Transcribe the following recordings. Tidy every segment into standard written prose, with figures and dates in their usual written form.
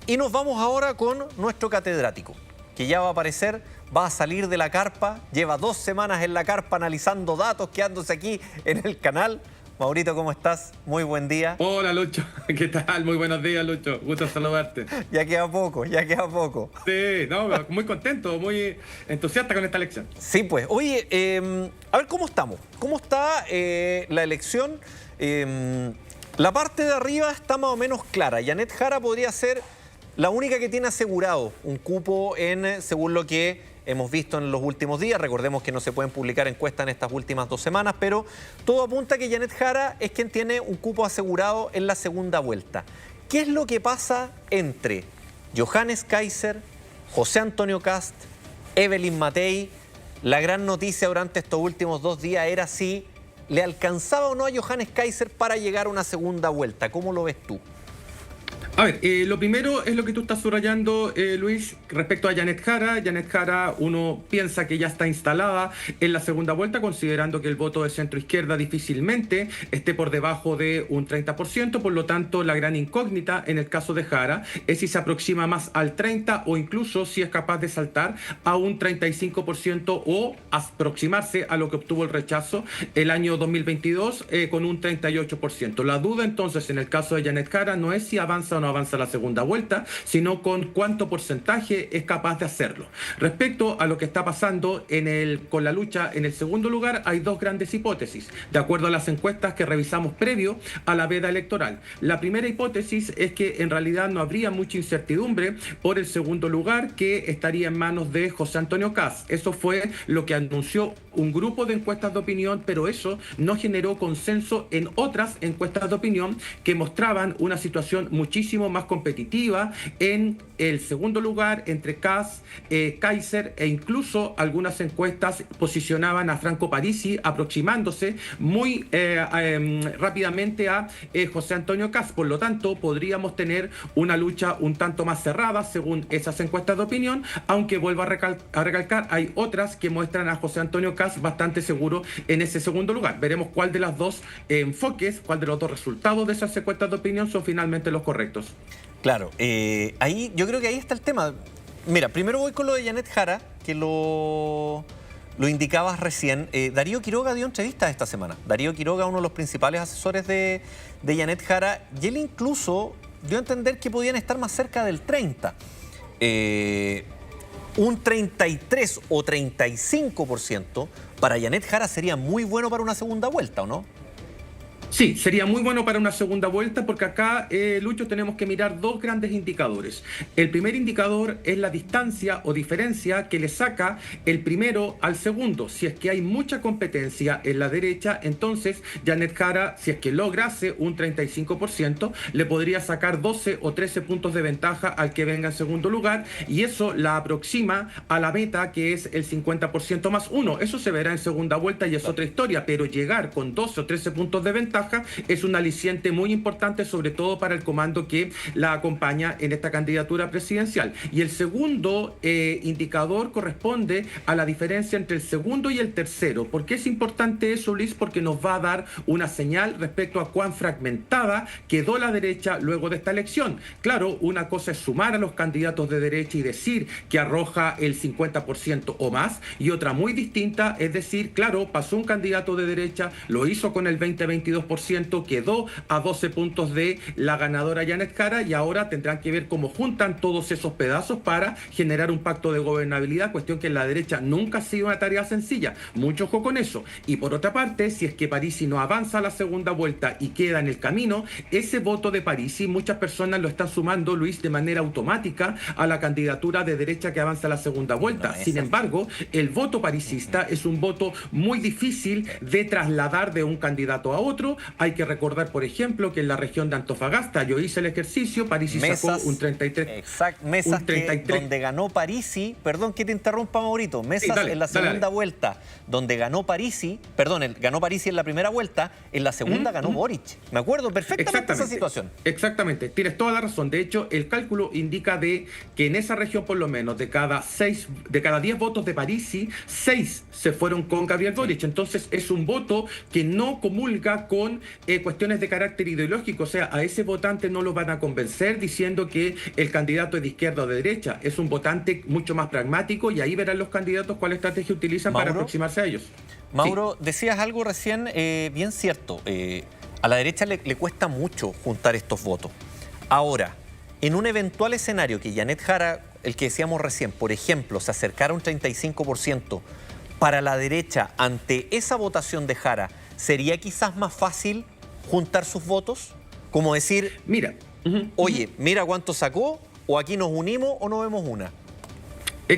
Y nos vamos ahora con nuestro catedrático, que ya va a aparecer, va a salir de la carpa, lleva 2 semanas en la carpa analizando datos, quedándose aquí en el canal. Maurito, ¿cómo estás? Muy buen día. Hola, Lucho. ¿Qué tal? Muy buenos días, Lucho. Gusto saludarte. Ya queda poco, ya queda poco. Sí, no, muy contento, muy entusiasta con esta elección. Sí, pues. Oye, a ver, ¿cómo estamos? ¿Cómo está la elección? La parte de arriba está más o menos clara. Janet Jara podría ser la única que tiene asegurado un cupo según lo que hemos visto en los últimos días. Recordemos que no se pueden publicar encuestas en estas últimas 2 semanas, pero todo apunta a que Janet Jara es quien tiene un cupo asegurado en la segunda vuelta. ¿Qué es lo que pasa entre Johannes Kaiser, José Antonio Kast, Evelyn Matei? La gran noticia durante estos últimos 2 días era si le alcanzaba o no a Johannes Kaiser para llegar a una segunda vuelta. ¿Cómo lo ves tú? A ver, lo primero es lo que tú estás subrayando, Luis, respecto a Janet Jara. Janet Jara, uno piensa que ya está instalada en la segunda vuelta, considerando que el voto de centro-izquierda difícilmente esté por debajo de un 30%, por lo tanto, la gran incógnita en el caso de Jara es si se aproxima más al 30% o incluso si es capaz de saltar a un 35% o aproximarse a lo que obtuvo el rechazo el año 2022 con un 38%. La duda entonces en el caso de Janet Jara no es si avanza o no avanza la segunda vuelta, sino con cuánto porcentaje es capaz de hacerlo. Respecto a lo que está pasando con la lucha en el segundo lugar, hay 2 grandes hipótesis, de acuerdo a las encuestas que revisamos previo a la veda electoral. La primera hipótesis es que en realidad no habría mucha incertidumbre por el segundo lugar, que estaría en manos de José Antonio Kast. Eso fue lo que anunció un grupo de encuestas de opinión, pero eso no generó consenso en otras encuestas de opinión que mostraban una situación muchísimo más competitiva en el segundo lugar entre Kast, Kaiser, e incluso algunas encuestas posicionaban a Franco Parisi aproximándose muy rápidamente a José Antonio Kast. Por lo tanto, podríamos tener una lucha un tanto más cerrada según esas encuestas de opinión, aunque vuelvo a recalcar, hay otras que muestran a José Antonio Kast bastante seguro en ese segundo lugar. Veremos cuál de las 2 enfoques, cuál de los 2 resultados de esas encuestas de opinión son finalmente los correctos. Claro, ahí yo creo que ahí está el tema. Mira, primero voy con lo de Janet Jara, que lo indicabas recién. Darío Quiroga dio entrevistas esta semana. Darío Quiroga, uno de los principales asesores de Janet Jara, y él incluso dio a entender que podían estar más cerca del 30%. Un 33 o 35% para Janet Jara sería muy bueno para una segunda vuelta, ¿o no? Sí, sería muy bueno para una segunda vuelta porque acá, Lucho, tenemos que mirar 2 grandes indicadores. El primer indicador es la distancia o diferencia que le saca el primero al segundo. Si es que hay mucha competencia en la derecha, entonces Janet Jara, si es que lograse un 35%, le podría sacar 12 o 13 puntos de ventaja al que venga en segundo lugar, y eso la aproxima a la meta, que es el 50% más 1. Eso se verá en segunda vuelta y es otra historia, pero llegar con 12 o 13 puntos de ventaja es un aliciente muy importante, sobre todo para el comando que la acompaña en esta candidatura presidencial. Y el segundo indicador corresponde a la diferencia entre el segundo y el tercero. ¿Por qué es importante eso, Luis? Porque nos va a dar una señal respecto a cuán fragmentada quedó la derecha luego de esta elección. Claro, una cosa es sumar a los candidatos de derecha y decir que arroja el 50% o más, y otra muy distinta es decir, claro, pasó un candidato de derecha, lo hizo con el 20-22%, quedó a 12 puntos de la ganadora Janet Jara, y ahora tendrán que ver cómo juntan todos esos pedazos para generar un pacto de gobernabilidad, cuestión que en la derecha nunca ha sido una tarea sencilla. Mucho ojo con eso. Y por otra parte, si es que Parisi no avanza a la segunda vuelta y queda en el camino, ese voto de Parisi muchas personas lo están sumando, Luis, de manera automática a la candidatura de derecha que avanza a la segunda vuelta. Sin embargo, el voto parisista es un voto muy difícil de trasladar de un candidato a otro. Hay que recordar, por ejemplo, que en la región de Antofagasta, yo hice el ejercicio, Parisi sacó un 33. Exacto, Mesas, un 33. donde ganó Parisi, perdón que te interrumpa, Maurito, Mesas Dale, en la segunda dale. vuelta, donde ganó Parisi, ganó Parisi en la primera vuelta, en la segunda ganó Boric. Me acuerdo perfectamente de esa situación. Exactamente, tienes toda la razón. De hecho, el cálculo indica de que en esa región, por lo menos, de cada 10 votos de Parisi, 6 se fueron con Gabriel Boric. Entonces, es un voto que no comulga con con cuestiones de carácter ideológico. O sea, a ese votante no lo van a convencer diciendo que el candidato es de izquierda o de derecha. Es un votante mucho más pragmático y ahí verán los candidatos cuál estrategia utilizan para aproximarse a ellos. Mauro, Sí. decías algo recién bien cierto. A la derecha le cuesta mucho juntar estos votos. Ahora, en un eventual escenario que Janet Jara, el que decíamos recién, por ejemplo, se acercara a un 35%, para la derecha, ante esa votación de Jara, ¿sería quizás más fácil juntar sus votos? Como decir, Mira, oye, mira cuánto sacó, o aquí nos unimos o no vemos una.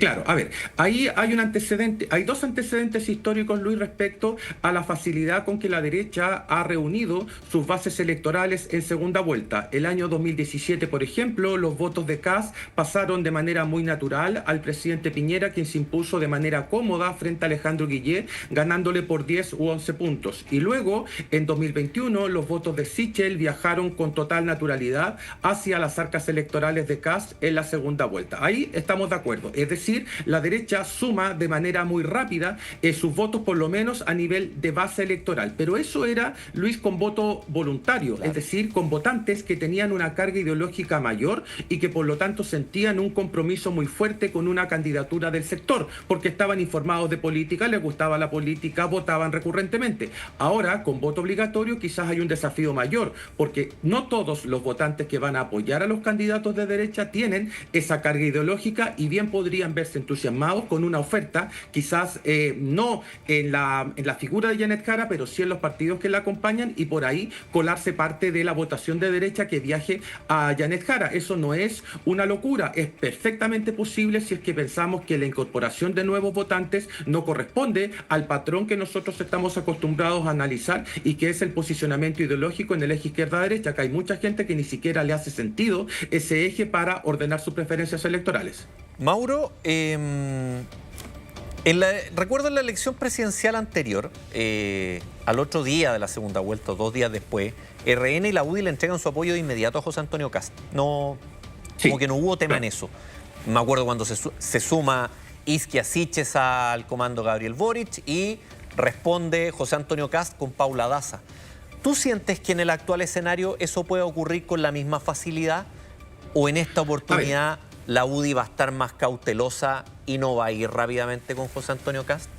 Claro, a ver, ahí hay un antecedente, hay dos antecedentes históricos, Luis, respecto a la facilidad con que la derecha ha reunido sus bases electorales en segunda vuelta. El año 2017, por ejemplo, los votos de Kast pasaron de manera muy natural al presidente Piñera, quien se impuso de manera cómoda frente a Alejandro Guillet, ganándole por 10 u 11 puntos. Y luego, en 2021, los votos de Sichel viajaron con total naturalidad hacia las arcas electorales de Kast en la segunda vuelta. Ahí estamos de acuerdo. Es decir, la derecha suma de manera muy rápida sus votos, por lo menos a nivel de base electoral. Pero eso era, Luis, con voto voluntario, claro. Es decir, con votantes que tenían una carga ideológica mayor y que por lo tanto sentían un compromiso muy fuerte con una candidatura del sector, porque estaban informados de política, les gustaba la política, votaban recurrentemente. Ahora, con voto obligatorio, quizás hay un desafío mayor, porque no todos los votantes que van a apoyar a los candidatos de derecha tienen esa carga ideológica y bien podrían verse entusiasmados con una oferta, quizás no en la figura de Janet Jara, pero sí en los partidos que la acompañan y por ahí colarse parte de la votación de derecha que viaje a Janet Jara. Eso no es una locura, es perfectamente posible si es que pensamos que la incorporación de nuevos votantes no corresponde al patrón que nosotros estamos acostumbrados a analizar y que es el posicionamiento ideológico en el eje izquierda-derecha. Acá hay mucha gente que ni siquiera le hace sentido ese eje para ordenar sus preferencias electorales. Mauro, recuerdo en la elección presidencial anterior, al otro día de la segunda vuelta, o 2 días después, RN y la UDI le entregan su apoyo de inmediato a José Antonio Kast. No, sí, como que no hubo tema claro. en eso. Me acuerdo cuando se suma Isquia Siches al comando Gabriel Boric y responde José Antonio Kast con Paula Daza. ¿Tú sientes que en el actual escenario eso puede ocurrir con la misma facilidad o en esta oportunidad la UDI va a estar más cautelosa y no va a ir rápidamente con José Antonio Kast?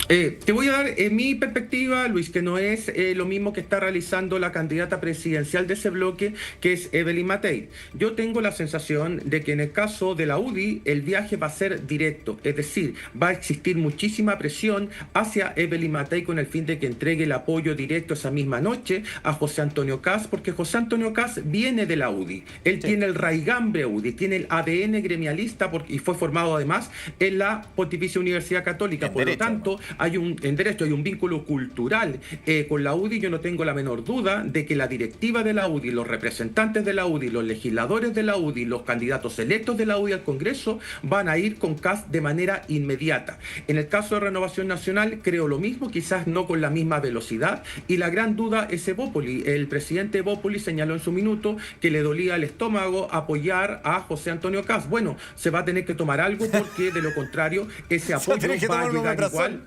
Te voy a dar mi perspectiva, Luis, que no es lo mismo que está realizando la candidata presidencial de ese bloque, que es Evelyn Matei. Yo tengo la sensación de que en el caso de la UDI el viaje va a ser directo, es decir, va a existir muchísima presión hacia Evelyn Matei con el fin de que entregue el apoyo directo esa misma noche a José Antonio Kast, porque José Antonio Kast viene de la UDI, él tiene el raigambre UDI, tiene el ADN gremialista y fue formado además en la Pontificia Universidad Católica, por lo tanto, en derecho hay un vínculo cultural con la UDI. Yo no tengo la menor duda de que la directiva de la UDI, los representantes de la UDI, los legisladores de la UDI, los candidatos electos de la UDI al Congreso van a ir con Kast de manera inmediata. En el caso de Renovación Nacional creo lo mismo, quizás no con la misma velocidad, y la gran duda es Evópoli. El presidente Evópoli señaló en su minuto que le dolía el estómago apoyar a José Antonio Kast. Bueno, se va a tener que tomar algo porque de lo contrario ese apoyo va a llegar igual.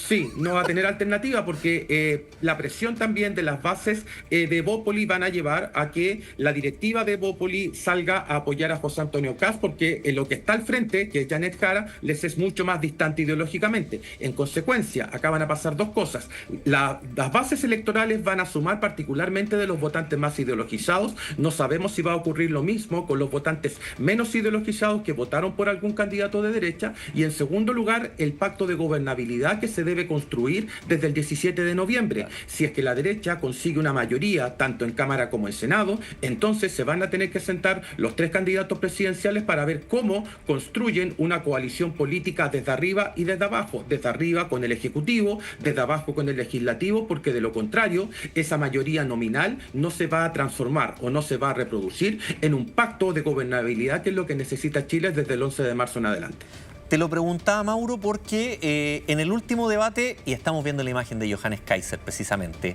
Sí, no va a tener alternativa porque la presión también de las bases de Evópoli van a llevar a que la directiva de Evópoli salga a apoyar a José Antonio Kast, porque lo que está al frente, que es Janet Jara, les es mucho más distante ideológicamente. En consecuencia, acá van a pasar dos cosas. Las bases electorales van a sumar particularmente de los votantes más ideologizados. No sabemos si va a ocurrir lo mismo con los votantes menos ideologizados que votaron por algún candidato de derecha. Y en segundo lugar, el pacto de gobernabilidad que se debe construir desde el 17 de noviembre. Si es que la derecha consigue una mayoría tanto en Cámara como en Senado, entonces se van a tener que sentar los 3 candidatos presidenciales para ver cómo construyen una coalición política desde arriba y desde abajo. Desde arriba con el Ejecutivo, desde abajo con el Legislativo, porque de lo contrario, esa mayoría nominal no se va a transformar o no se va a reproducir en un pacto de gobernabilidad, que es lo que necesita Chile desde el 11 de marzo en adelante. Te lo preguntaba, Mauro, porque en el último debate, y estamos viendo la imagen de Johannes Kaiser precisamente,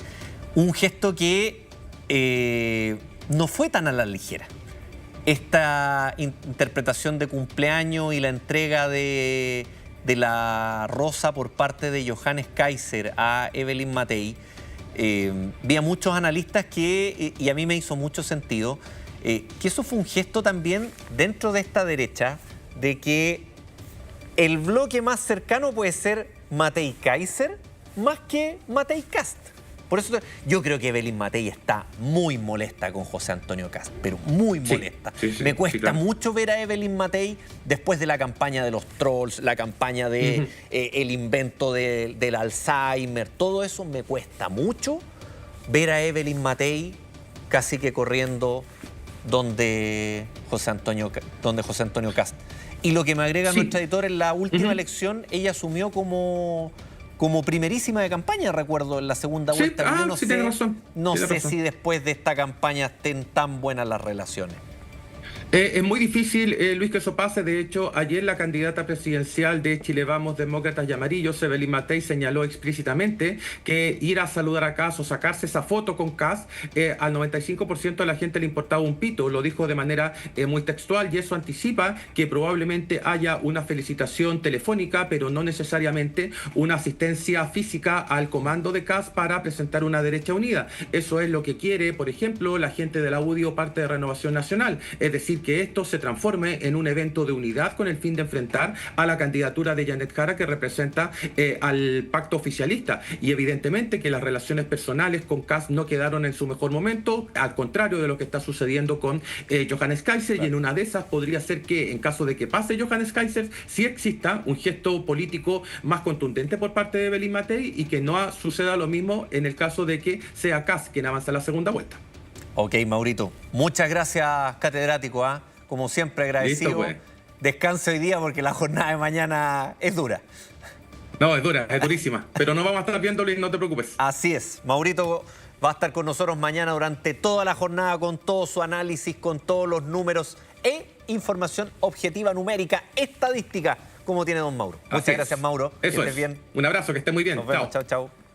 un gesto que no fue tan a la ligera. Esta interpretación de cumpleaños y la entrega de la rosa por parte de Johannes Kaiser a Evelyn Matei vi a muchos analistas que, y a mí me hizo mucho sentido, que eso fue un gesto también dentro de esta derecha, de que el bloque más cercano puede ser Matei Kaiser más que Matei Kast. Por eso yo creo que Evelyn Matei está muy molesta con José Antonio Kast, pero muy molesta. Me cuesta mucho ver a Evelyn Matei después de la campaña de los trolls, la campaña de el invento del Alzheimer, todo eso me cuesta mucho ver a Evelyn Matei casi que corriendo donde José Antonio Kast. Y lo que me agrega nuestro editor, en la última elección, ella asumió como primerísima de campaña, recuerdo, en la segunda vuelta. Yo no sé si después de esta campaña estén tan buenas las relaciones. Es muy difícil, Luis, que eso pase. De hecho, ayer la candidata presidencial de Chile Vamos, Demócratas y Amarillos, Evelyn Matei, señaló explícitamente que ir a saludar a Kast o sacarse esa foto con Kast, al 95% de la gente le importaba un pito. Lo dijo de manera muy textual, y eso anticipa que probablemente haya una felicitación telefónica, pero no necesariamente una asistencia física al comando de Kast para presentar una derecha unida. Eso es lo que quiere, por ejemplo, la gente de la UDI o parte de Renovación Nacional. Es decir, que esto se transforme en un evento de unidad con el fin de enfrentar a la candidatura de Janet Jara, que representa al pacto oficialista. Y evidentemente que las relaciones personales con Kast no quedaron en su mejor momento, al contrario de lo que está sucediendo con Johannes Kaiser. Y en una de esas podría ser que, en caso de que pase Johannes Kaiser, sí exista un gesto político más contundente por parte de Evelyn Matei, y que no suceda lo mismo en el caso de que sea Kast quien avanza a la segunda vuelta. Ok, Maurito. Muchas gracias, catedrático. Como siempre, agradecido. Listo, pues. Descanse hoy día porque la jornada de mañana es dura. No, es dura, es durísima. Pero no vamos a estar viéndolo y no te preocupes. Así es. Maurito va a estar con nosotros mañana durante toda la jornada con todo su análisis, con todos los números e información objetiva, numérica, estadística, como tiene don Mauro. Muchas gracias, Mauro. Eso es. Bien. Un abrazo, que esté muy bien. Nos vemos. Chao, chao.